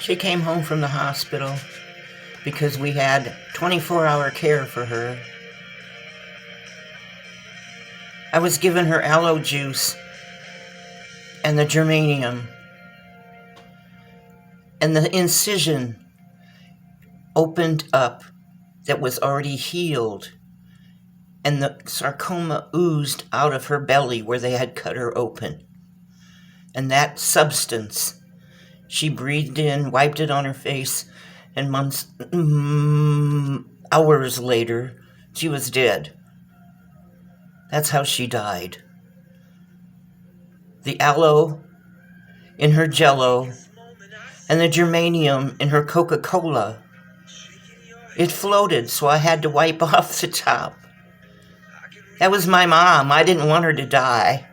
She came home from the hospital because we had 24-hour care for her. I was giving her aloe juice and the germanium, and the incision opened up that was already healed, and the sarcoma oozed out of her belly where they had cut her open. And that substance, she breathed in, wiped it on her face, and hours later, she was dead. That's how she died. The aloe in her jello and the germanium in her Coca-Cola. It floated, so I had to wipe off the top. That was my mom. I didn't want her to die.